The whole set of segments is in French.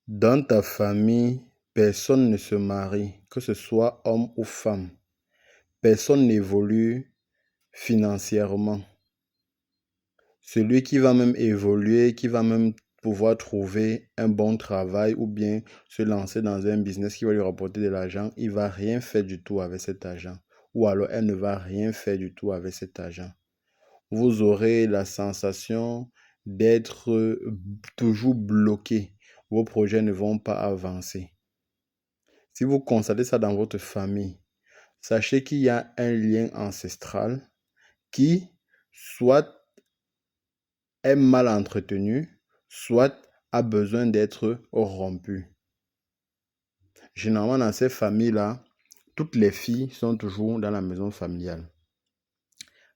Dans ta famille, personne ne se marie, que ce soit homme ou femme. Personne n'évolue financièrement. Celui qui va même évoluer, qui va même pouvoir trouver un bon travail ou bien se lancer dans un business qui va lui rapporter de l'argent, il va rien faire du tout avec cet argent. Ou alors elle ne va rien faire du tout avec cet argent. Vous aurez la sensation d'être toujours bloqué. Vos projets ne vont pas avancer. Si vous constatez ça dans votre famille, sachez qu'il y a un lien ancestral qui soit est mal entretenu, soit a besoin d'être rompu. Généralement, dans ces familles-là, toutes les filles sont toujours dans la maison familiale.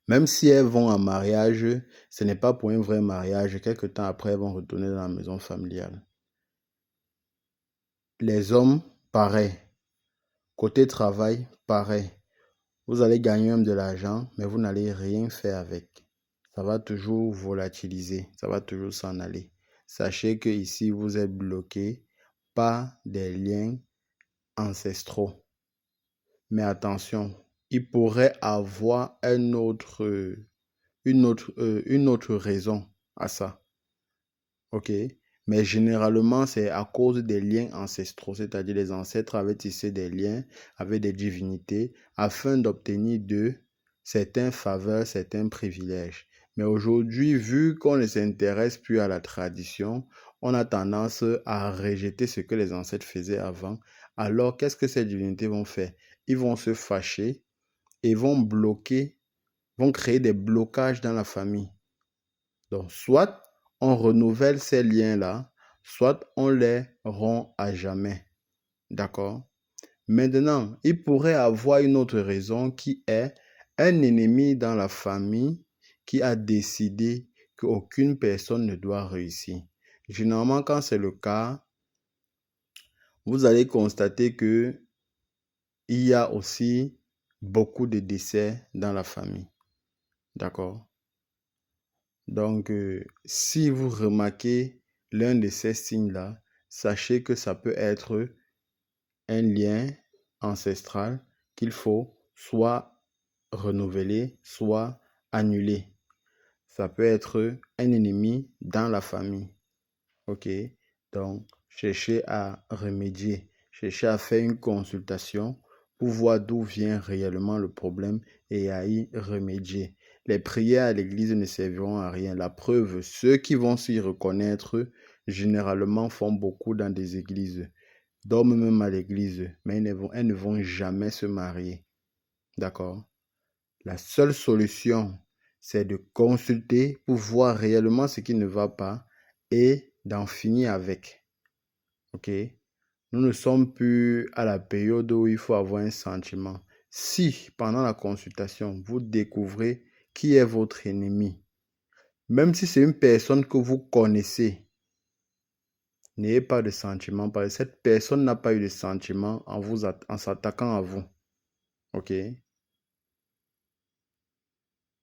Même si elles vont en mariage, ce n'est pas pour un vrai mariage. Quelque temps après, elles vont retourner dans la maison familiale. Les hommes, pareil. Côté travail, pareil. Vous allez gagner même de l'argent, mais vous n'allez rien faire avec. Ça va toujours volatiliser, ça va toujours s'en aller. Sachez que ici, vous êtes bloqué par des liens ancestraux. Mais attention, il pourrait avoir une autre raison à ça. OK? Mais généralement, c'est à cause des liens ancestraux, c'est-à-dire les ancêtres avaient tissé des liens avec des divinités afin d'obtenir d'eux certaines faveurs, certains privilèges. Mais aujourd'hui, vu qu'on ne s'intéresse plus à la tradition, on a tendance à rejeter ce que les ancêtres faisaient avant. Alors, qu'est-ce que ces divinités vont faire? Ils vont se fâcher et vont bloquer, vont créer des blocages dans la famille. Donc, soit on renouvelle ces liens-là, soit on les rompt à jamais. D'accord? Maintenant, il pourrait avoir une autre raison qui est un ennemi dans la famille qui a décidé qu'aucune personne ne doit réussir. Généralement, quand c'est le cas, vous allez constater que il y a aussi beaucoup de décès dans la famille. D'accord? Donc, si vous remarquez l'un de ces signes-là, sachez que ça peut être un lien ancestral qu'il faut soit renouveler, soit annuler. Ça peut être un ennemi dans la famille. OK? Donc, cherchez à remédier. Cherchez à faire une consultation pour voir d'où vient réellement le problème et à y remédier. Les prières à l'église ne serviront à rien. La preuve, ceux qui vont s'y reconnaître, généralement font beaucoup dans des églises, dorment même à l'église, mais elles ne vont jamais se marier. D'accord? La seule solution, c'est de consulter pour voir réellement ce qui ne va pas et d'en finir avec. OK? Nous ne sommes plus à la période où il faut avoir un sentiment. Si, pendant la consultation, vous découvrez qui est votre ennemi, même si c'est une personne que vous connaissez, n'ayez pas de sentiment parce que cette personne n'a pas eu de sentiment en s'attaquant à vous. OK?